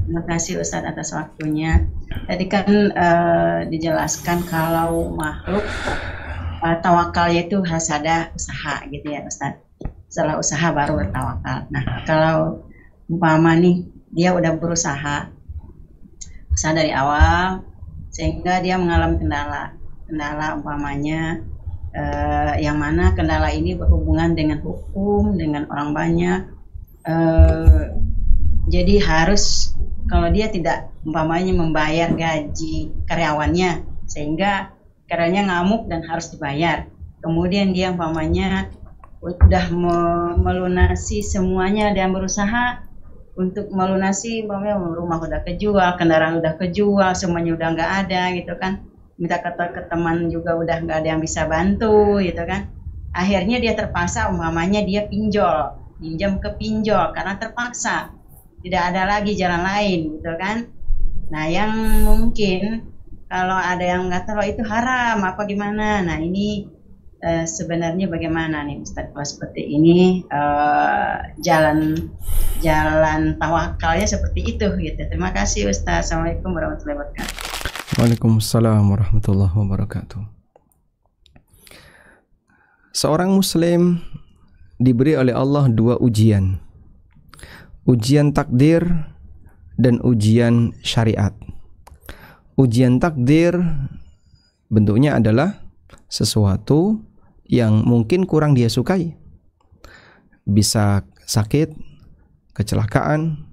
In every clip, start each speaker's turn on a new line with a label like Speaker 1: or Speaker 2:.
Speaker 1: Terima kasih Ustadz atas waktunya. Tadi kan dijelaskan kalau makhluk tawakalnya itu harus ada usaha gitu ya Ustadz. Setelah usaha baru bertawakal. Nah kalau umpama nih dia udah berusaha dari awal sehingga dia mengalami kendala umpamanya yang mana kendala ini berhubungan dengan hukum, dengan orang banyak. Jadi harus kalau dia tidak umpamanya membayar gaji karyawannya sehingga karyawannya ngamuk dan harus dibayar. Kemudian dia umpamanya udah melunasi semuanya dan berusaha untuk melunasi umpamanya rumah udah kejual, kendaraan udah kejual, semuanya udah nggak ada gitu kan. Minta ke teman juga udah nggak ada yang bisa bantu gitu kan. Akhirnya dia terpaksa umpamanya dia pinjam ke pinjol karena terpaksa. Tidak ada lagi jalan lain gitu kan. Nah yang mungkin kalau ada yang nggak tahu itu haram apa gimana. Nah ini sebenarnya bagaimana nih Ustaz kalau seperti ini jalan tawakalnya seperti itu gitu. Terima kasih Ustaz. Assalamualaikum warahmatullahi wabarakatuh.
Speaker 2: Waalaikumsalam warahmatullahi wabarakatuh. Seorang muslim diberi oleh Allah dua ujian. Ujian takdir dan ujian syariat. Ujian takdir bentuknya adalah sesuatu yang mungkin kurang dia sukai. Bisa sakit, kecelakaan,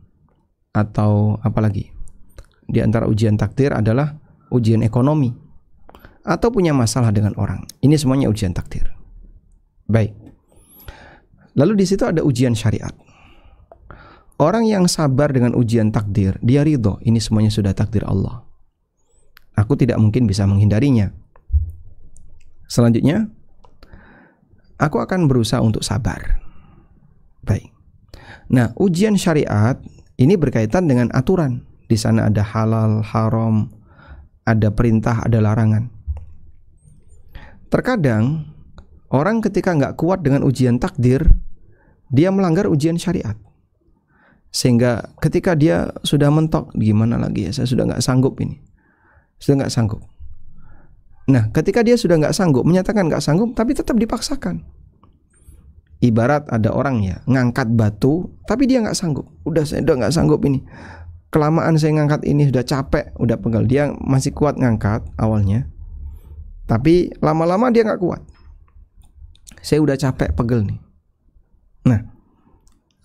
Speaker 2: atau apalagi. Di antara ujian takdir adalah ujian ekonomi atau punya masalah dengan orang. Ini semuanya ujian takdir. Baik. Lalu di situ ada ujian syariat. Orang yang sabar dengan ujian takdir, dia ridho, ini semuanya sudah takdir Allah. Aku tidak mungkin bisa menghindarinya. Selanjutnya, aku akan berusaha untuk sabar. Baik. Nah, ujian syariat ini berkaitan dengan aturan. Di sana ada halal, haram, ada perintah, ada larangan. Terkadang, orang ketika nggak kuat dengan ujian takdir, dia melanggar ujian syariat. Sehingga ketika dia sudah mentok, gimana lagi ya, saya sudah nggak sanggup ini. Sudah nggak sanggup. Nah, ketika dia sudah nggak sanggup, menyatakan nggak sanggup, tapi tetap dipaksakan. Ibarat ada orang ya, ngangkat batu, tapi dia nggak sanggup. Saya udah nggak sanggup ini. Kelamaan saya ngangkat ini, sudah capek, udah pegel. Dia masih kuat ngangkat awalnya, tapi lama-lama dia nggak kuat. Saya udah capek, pegel nih. Nah,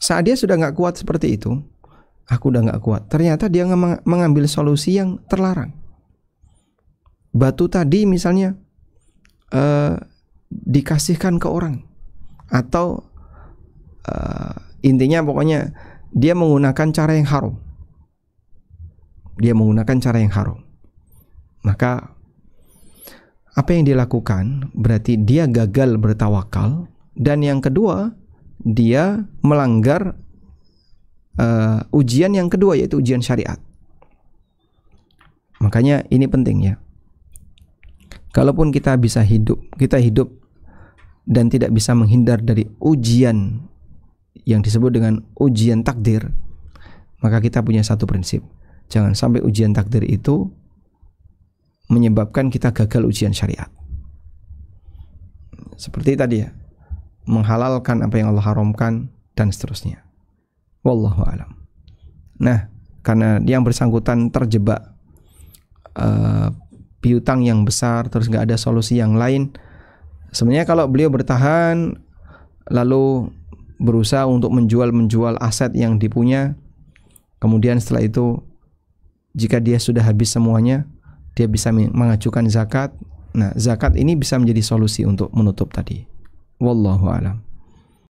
Speaker 2: saat dia sudah nggak kuat seperti itu, aku udah nggak kuat. Ternyata dia mengambil solusi yang terlarang. Batu tadi misalnya dikasihkan ke orang, atau intinya pokoknya dia menggunakan cara yang haram. Dia menggunakan cara yang haram. Maka apa yang dilakukan berarti dia gagal bertawakal, dan yang kedua dia melanggar ujian yang kedua, yaitu ujian syariat. Makanya ini penting ya. Kalaupun kita hidup dan tidak bisa menghindar dari ujian yang disebut dengan ujian takdir, maka kita punya satu prinsip. Jangan sampai ujian takdir itu menyebabkan kita gagal ujian syariat. Seperti tadi ya, menghalalkan apa yang Allah haramkan dan seterusnya. Wallahu a'lam. Nah, karena yang bersangkutan terjebak piutang yang besar, terus nggak ada solusi yang lain. Sebenarnya kalau beliau bertahan lalu berusaha untuk menjual aset yang dipunya, kemudian setelah itu jika dia sudah habis semuanya, dia bisa mengajukan zakat. Nah, zakat ini bisa menjadi solusi untuk menutup tadi. Wallahu a'lam.